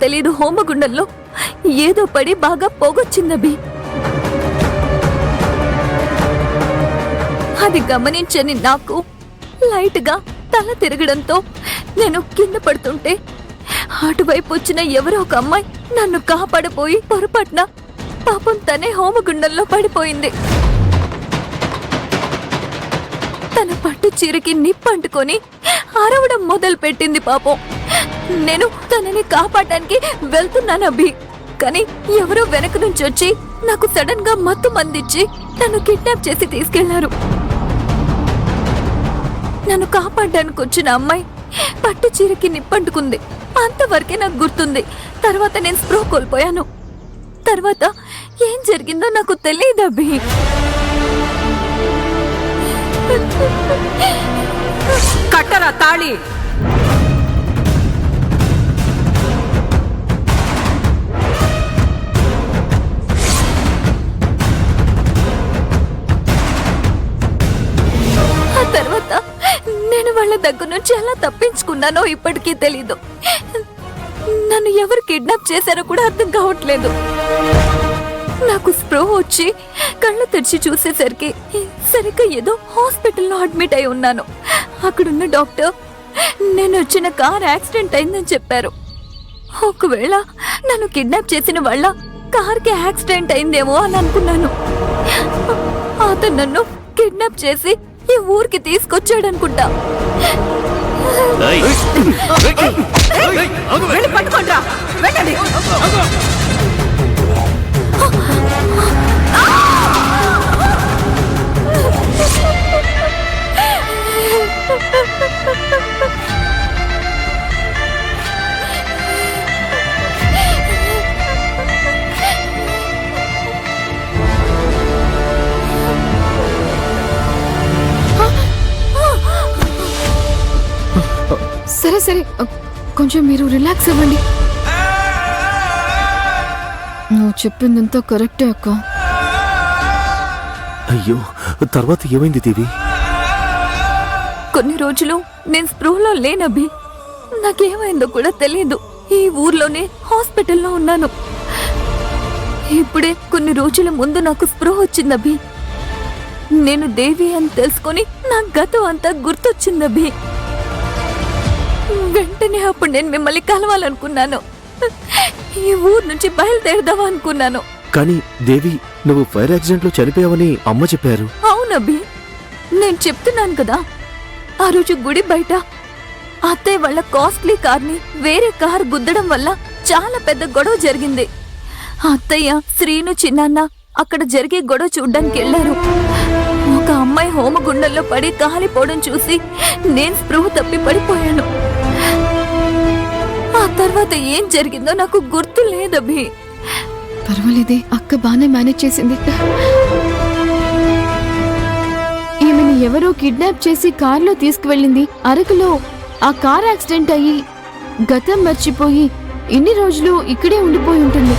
తెలీదు హోమగుండంలో ఏదో పడి బాగా పొగొచ్చిందభి. అది గమనించని నాకు లైట్ గా తల తిరగడంతో నేను కింద పడుతుంటే అటువైపు వచ్చిన ఎవరో ఒక అమ్మాయి నన్ను కాపాడపోయి పొరపాటున పాపం తనే హోమగుండంలో పడిపోయింది. తన పట్టు చీరకి నిప్పంటుకొని అరవడం మొదలు పెట్టింది. పాపం నేను తనని కాపాడడానికి వెళ్తున్నాను అభి, కానీ ఎవరో వెనక నుంచి వచ్చి నాకు సడన్ గా మత్తు మందిచ్చి నన్ను కిడ్నాప్ చేసి తీసుకెళ్లారు. నన్ను కాపాడడానికి వచ్చిన అమ్మాయి పట్టు చీరకి నిప్పంటుకుంది. అంతవరకే నాకు గుర్తుంది. తర్వాత నేను స్పృహ కోల్పోయాను. తర్వాత ఏం జరిగిందో నాకు తెలియదు అభి. కట్టరా తాళి. ఆ తర్వాత నేను వాళ్ళ దగ్గర నుంచి ఎలా తప్పించుకున్నానో ఇప్పటికీ తెలీదు. నన్ను ఎవరు కిడ్నాప్ చేశారో కూడా అర్థం కావట్లేదు. నాకు స్పృహ వచ్చి కళ్ళు తెరిచి చూసేసరికి సరిగ్గా ఏదో హాస్పిటల్లో అడ్మిట్ అయి ఉన్నాను. అక్కడున్న డాక్టర్ నేను వచ్చిన కార్ యాక్సిడెంట్ అయిందని చెప్పారు. ఒకవేళ నన్ను కిడ్నాప్ చేసిన వాళ్ళ కార్కి యాక్సిడెంట్ అయిందేమో అని అనుకున్నాను. అతను నన్ను కిడ్నాప్ చేసి ఈ ఊరికి తీసుకొచ్చాడనుకుంటా. పట్టుకోండ్రా, వెళ్ళండి. సరే సరే, కొంచెం మీరు రిలాక్స్ అవ్వండి. నువ్వు చెప్పిందంతా కరెక్టే అక్క. అయ్యో, తర్వాత ఏమైంది దేవి? కొన్ని రోజులు నేను స్పృహలో లేనభి. నాకేమైందో కూడా తెలియదు. ఈ ఊర్లోనే హాస్పిటల్లో ఉన్నాను. ఇప్పుడే కొన్ని రోజుల ముందు నాకు స్పృహ వచ్చిందభి. నేను దేవి అని తెలుసుకొని నా గతం అంతా గుర్తొచ్చిందభి. వెంటనే అప్పుడు నేను మిమ్మల్ని కలవాలనుకున్నాను. ఈ ఊరు నుంచి బయలుదేరదావా అనుకున్నాను. కానీ దేవి, నువ్వు ఫైర్ యాక్సిడెంట్ లో చనిపోయావని అమ్మ చెప్పారు. అవునభి, నేను చెప్తున్నాను కదా. ఆ రోజు గుడి బయట అత్తయ్య వాళ్ళ కాస్ట్లీ కార్ని వేరే కార్ గుద్దడం వల్ల చాలా పెద్ద గొడవ జరిగింది. అత్తయ్య, శ్రీను, చిన్నాన్న అక్కడ జరిగే గొడవ చూడ్డానికి వెళ్లారు. ఒక అమ్మాయి హోమగుండంలో పడి కాలిపోవడం చూసి నేను స్పృహ తప్పి పడిపోయాను. ఆ తర్వాత ఏం జరిగిందో నాకు గుర్తు లేదభి. పర్వాలేదే, అక్క బానే మేనేజ్ చేసింది. ఈమెను ఎవరో కిడ్నాప్ చేసి కార్లో తీసుకువెళ్ళింది. అరకులో ఆ కార్ యాక్సిడెంట్ అయ్యి గతం మర్చిపోయి ఇన్ని రోజులు ఇక్కడే ఉండిపోయి ఉంటుంది.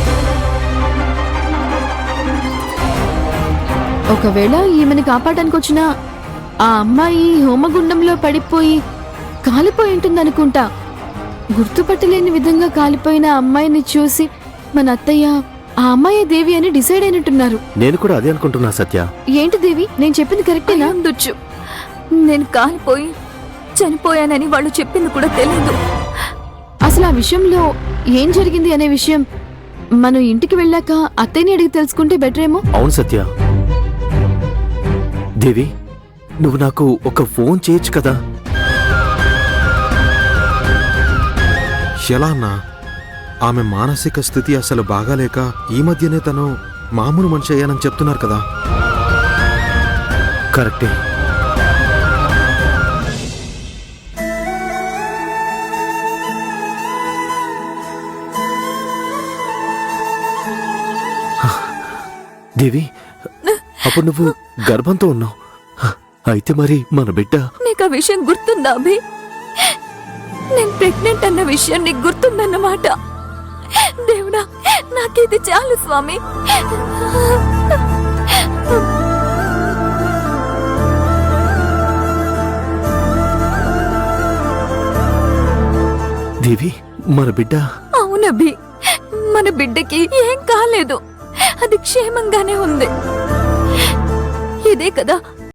ఒకవేళ ఈమెను కాపాడడానికి వచ్చిన ఆ అమ్మాయి హోమగుండంలో పడిపోయి కాలిపోయి ఉంటుందనుకుంటా. గుర్తుపట్టలేని విధంగా కాలిపోయిన అమ్మాయిని చూసి మన అత్తయ్య ఆ అమ్మాయి దేవి అని డిసైడ్ అయినట్టున్నారు. నేను కూడా అదే అనుకుంటున్నా సత్య. ఏంటి దేవి, నేను చెప్పింది కరెక్టేనా? ఉండొచ్చు. నేను కాలిపోయి చనిపోయానని వాళ్ళు చెప్పింది కూడా తెలీదు. అసలు ఆ విషయంలో ఏం జరిగింది అనే విషయం మనం ఇంటికి వెళ్ళాక అత్తయ్యని అడిగి తెలుసుకుంటే బెటర్ ఏమో. అవును సత్య. దేవి, నువ్వు నాకు ఒక ఫోన్ చేయొచ్చు కదా? ఎలా అన్నా, ఆమె మానసిక స్థితి అసలు బాగాలేక ఈ మధ్యనే తను మామూలు మనిషి అయ్యానని చెప్తున్నారు కదా. కరెక్టే. దేవి, అప్పుడు నువ్వు గర్భంతో ఉన్నావు. అయితే మరి మన బిడ్డ? నీకు ఆ విషయం గుర్తుందా అభి? నేను ప్రెగ్నెంట్ అన్న విషయం నీకు గుర్తుందన్నమాట. దేవుడా, నాకిది చాలు స్వామి. దేవి, మన బిడ్డ? అవును అవునభి, మన బిడ్డకి ఏం కాలేదు, అది క్షేమంగానే ఉంది. ఇదే కదా